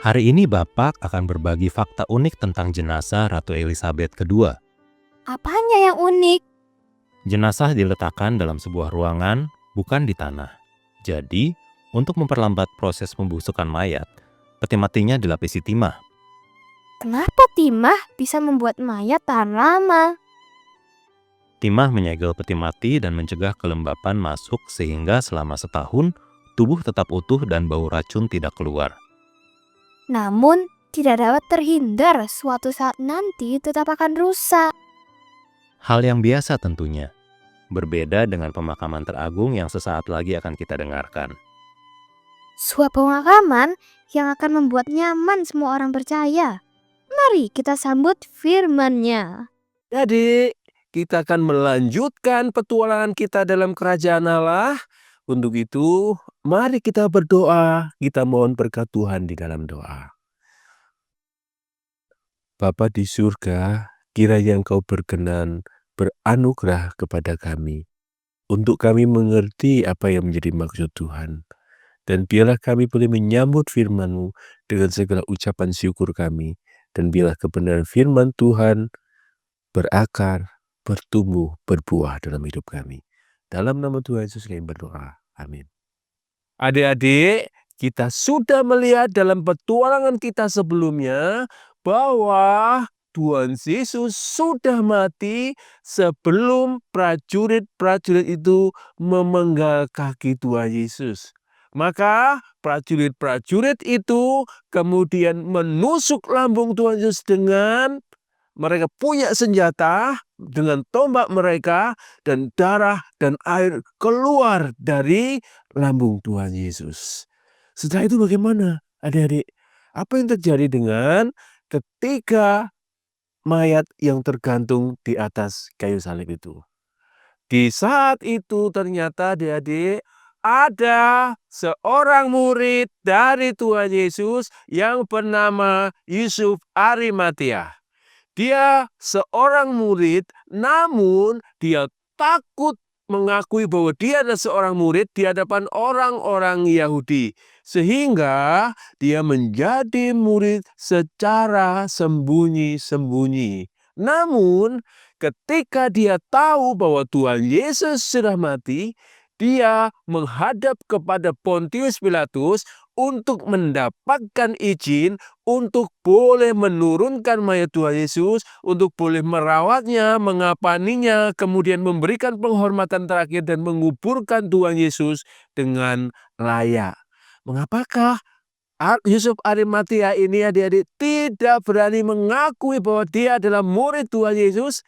Hari ini Bapak akan berbagi fakta unik tentang jenazah Ratu Elizabeth II. Apanya yang unik? Jenazah diletakkan dalam sebuah ruangan, bukan di tanah. Jadi, untuk memperlambat proses pembusukan mayat, peti matinya dilapisi timah. Kenapa timah bisa membuat mayat tahan lama? Timah menyegel peti mati dan mencegah kelembapan masuk sehingga selama setahun, tubuh tetap utuh dan bau racun tidak keluar. Namun, tidak dapat terhindar, suatu saat nanti tetap akan rusak. Hal yang biasa tentunya. Berbeda dengan pemakaman teragung yang sesaat lagi akan kita dengarkan. Suap pemakaman yang akan membuat nyaman semua orang percaya. Mari kita sambut firman-Nya. Jadi, kita akan melanjutkan petualangan kita dalam kerajaan Allah. Untuk itu, mari kita berdoa. Kita mohon berkat Tuhan di dalam doa. Bapa di surga, kiranya Engkau berkenan beranugerah kepada kami, untuk kami mengerti apa yang menjadi maksud Tuhan. Dan biarlah kami boleh menyambut firman-Mu dengan segala ucapan syukur kami. Dan biarlah kebenaran firman Tuhan berakar, bertumbuh, berbuah dalam hidup kami. Dalam nama Tuhan Yesus kami berdoa. Amin. Adik-adik, kita sudah melihat dalam petualangan kita sebelumnya bahwa Tuhan Yesus sudah mati sebelum prajurit-prajurit itu memenggal kaki Tuhan Yesus. Maka prajurit-prajurit itu kemudian menusuk lambung Tuhan Yesus dengan mereka punya senjata dengan tombak mereka, dan darah dan air keluar dari lambung Tuhan Yesus. Setelah itu bagaimana, adik-adik? Apa yang terjadi dengan ketiga mayat yang tergantung di atas kayu salib itu? Di saat itu ternyata adik-adik ada seorang murid dari Tuhan Yesus yang bernama Yusuf Arimatia. Dia seorang murid, namun dia takut mengakui bahwa dia adalah seorang murid di hadapan orang-orang Yahudi. Sehingga dia menjadi murid secara sembunyi-sembunyi. Namun ketika dia tahu bahwa Tuhan Yesus sudah mati, dia menghadap kepada Pontius Pilatus untuk mendapatkan izin untuk boleh menurunkan mayat Tuhan Yesus, untuk boleh merawatnya, mengapaninya, kemudian memberikan penghormatan terakhir dan menguburkan Tuhan Yesus dengan layak. Mengapakah Yusuf Arimatia ini adik-adik tidak berani mengakui bahwa dia adalah murid Tuhan Yesus?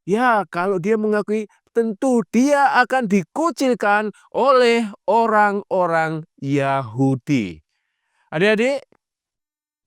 Ya, kalau dia mengakui, tentu dia akan dikucilkan oleh orang-orang Yahudi. Adik-adik,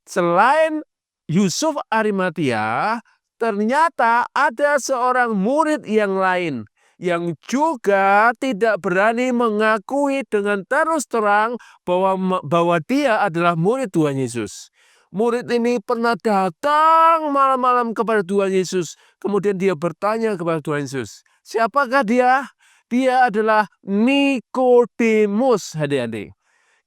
selain Yusuf Arimatia, ternyata ada seorang murid yang lain yang juga tidak berani mengakui dengan terus terang bahwa dia adalah murid Tuhan Yesus. Murid ini pernah datang malam-malam kepada Tuhan Yesus. Kemudian dia bertanya kepada Tuhan Yesus, siapakah dia? Dia adalah Nikodemus, adik-adik.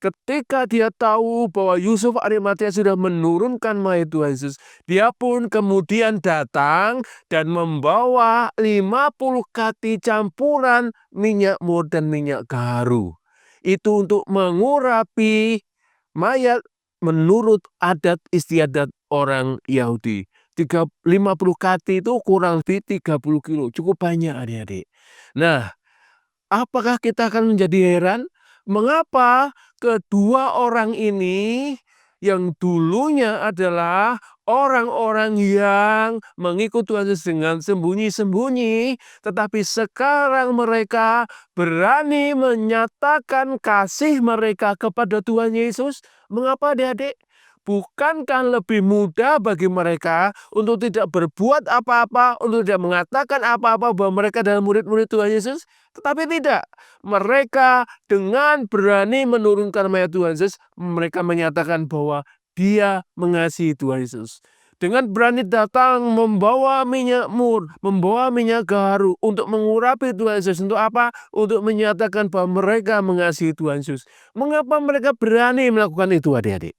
Ketika dia tahu bahwa Yusuf Arimatia sudah menurunkan mayat Tuhan Yesus, dia pun kemudian datang dan membawa 50 kati campuran minyak mur dan minyak gaharu. Itu untuk mengurapi mayat menurut adat istiadat orang Yahudi. 50 kati itu kurang lebih 30 kilo, cukup banyak adik-adik. Nah, apakah kita akan menjadi heran? Mengapa kedua orang ini yang dulunya adalah orang-orang yang mengikut Tuhan Yesus dengan sembunyi-sembunyi, tetapi sekarang mereka berani menyatakan kasih mereka kepada Tuhan Yesus? Mengapa adik-adik? Bukankah lebih mudah bagi mereka untuk tidak berbuat apa-apa, untuk tidak mengatakan apa-apa bahwa mereka adalah murid-murid Tuhan Yesus? Tetapi tidak. Mereka dengan berani menurunkan mayat Tuhan Yesus, mereka menyatakan bahwa dia mengasihi Tuhan Yesus. Dengan berani datang membawa minyak mur, membawa minyak gaharu untuk mengurapi Tuhan Yesus. Untuk apa? Untuk menyatakan bahwa mereka mengasihi Tuhan Yesus. Mengapa mereka berani melakukan itu, adik-adik?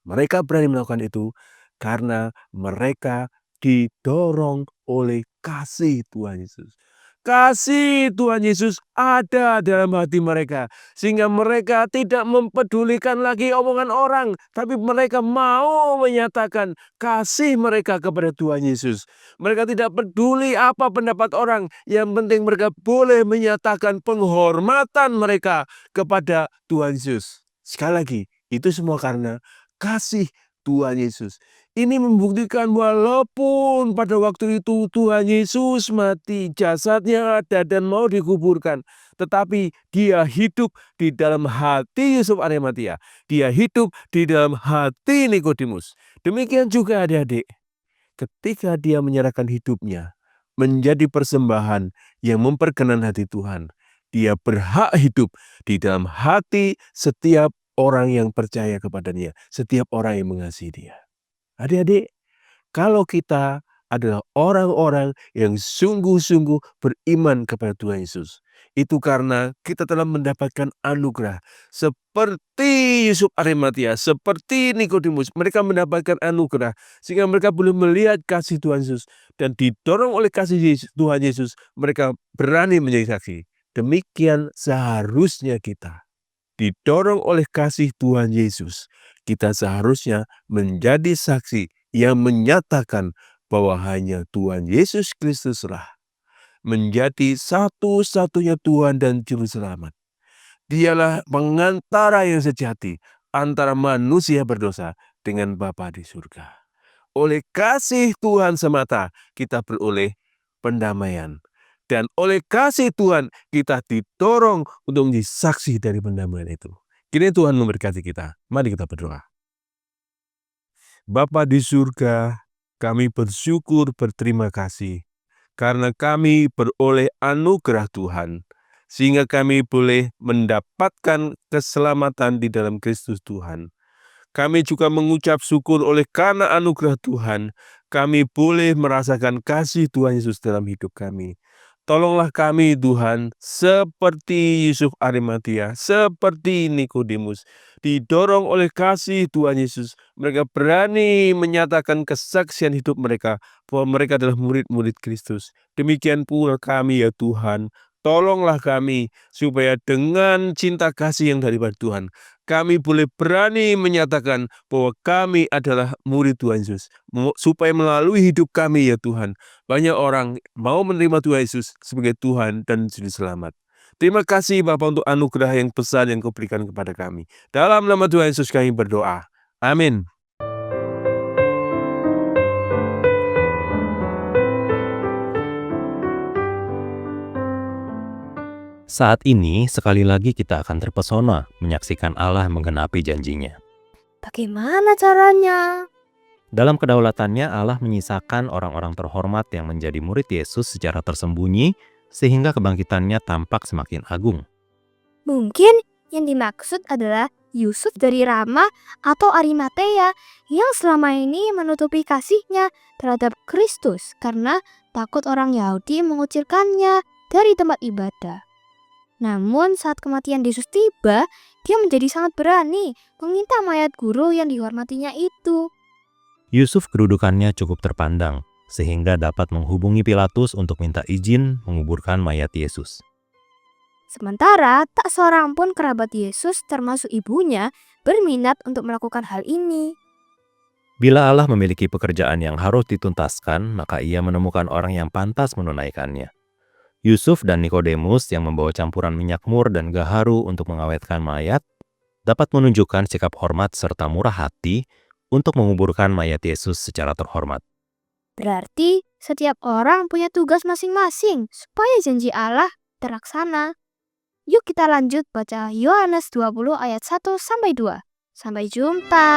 Mereka berani melakukan itu karena mereka didorong oleh kasih Tuhan Yesus. Kasih Tuhan Yesus ada dalam hati mereka, sehingga mereka tidak mempedulikan lagi omongan orang, tapi mereka mau menyatakan kasih mereka kepada Tuhan Yesus. Mereka tidak peduli apa pendapat orang, yang penting mereka boleh menyatakan penghormatan mereka kepada Tuhan Yesus. Sekali lagi, itu semua karena kasih Tuhan Yesus. Ini membuktikan walaupun pada waktu itu Tuhan Yesus mati, jasadnya ada dan mau dikuburkan, tetapi dia hidup di dalam hati Yusuf Arimatia. Dia hidup di dalam hati Nikodemus. Demikian juga adik-adik, ketika dia menyerahkan hidupnya menjadi persembahan yang memperkenan hati Tuhan, dia berhak hidup di dalam hati setiap orang yang percaya kepadanya, setiap orang yang mengasihi dia. Adik-adik, kalau kita adalah orang-orang yang sungguh-sungguh beriman kepada Tuhan Yesus, itu karena kita telah mendapatkan anugerah. Seperti Yusuf Arimatia, seperti Nikodemus, mereka mendapatkan anugerah sehingga mereka boleh melihat kasih Tuhan Yesus, dan didorong oleh kasih Tuhan Yesus, mereka berani menjadi saksi. Demikian seharusnya kita. Didorong oleh kasih Tuhan Yesus, kita seharusnya menjadi saksi yang menyatakan bahwa hanya Tuhan Yesus Kristuslah menjadi satu-satunya Tuhan dan Juru Selamat. Dialah pengantara yang sejati antara manusia berdosa dengan Bapa di surga. Oleh kasih Tuhan semata kita beroleh pendamaian. Dan oleh kasih Tuhan kita didorong untuk menjadi saksi dari pendamaian itu. Kini Tuhan memberkati kita. Mari kita berdoa. Bapa di surga, kami bersyukur berterima kasih karena kami beroleh anugerah Tuhan, sehingga kami boleh mendapatkan keselamatan di dalam Kristus Tuhan. Kami juga mengucap syukur oleh karena anugerah Tuhan, kami boleh merasakan kasih Tuhan Yesus dalam hidup kami. Tolonglah kami Tuhan, seperti Yusuf Arimatia, seperti Nikodemus, didorong oleh kasih Tuhan Yesus. Mereka berani menyatakan kesaksian hidup mereka, bahwa mereka adalah murid-murid Kristus. Demikian pula kami ya Tuhan, tolonglah kami, supaya dengan cinta kasih yang daripada Tuhan, kami boleh berani menyatakan bahwa kami adalah murid Tuhan Yesus. Supaya melalui hidup kami ya Tuhan, banyak orang mau menerima Tuhan Yesus sebagai Tuhan dan Juru Selamat. Terima kasih Bapa untuk anugerah yang besar yang Kau berikan kepada kami. Dalam nama Tuhan Yesus kami berdoa. Amin. Saat ini, sekali lagi kita akan terpesona menyaksikan Allah menggenapi janjinya. Bagaimana caranya? Dalam kedaulatannya, Allah menyisakan orang-orang terhormat yang menjadi murid Yesus secara tersembunyi, sehingga kebangkitannya tampak semakin agung. Mungkin yang dimaksud adalah Yusuf dari Rama atau Arimatea yang selama ini menutupi kasihnya terhadap Kristus karena takut orang Yahudi mengucilkannya dari tempat ibadah. Namun saat kematian Yesus tiba, dia menjadi sangat berani meminta mayat guru yang dihormatinya itu. Yusuf kedudukannya cukup terpandang, sehingga dapat menghubungi Pilatus untuk minta izin menguburkan mayat Yesus. Sementara tak seorang pun kerabat Yesus termasuk ibunya berminat untuk melakukan hal ini. Bila Allah memiliki pekerjaan yang harus dituntaskan, maka ia menemukan orang yang pantas menunaikannya. Yusuf dan Nikodemus yang membawa campuran minyak mur dan gaharu untuk mengawetkan mayat dapat menunjukkan sikap hormat serta murah hati untuk menguburkan mayat Yesus secara terhormat. Berarti setiap orang punya tugas masing-masing supaya janji Allah terlaksana. Yuk kita lanjut baca Yohanes 20 ayat 1-2. Sampai jumpa.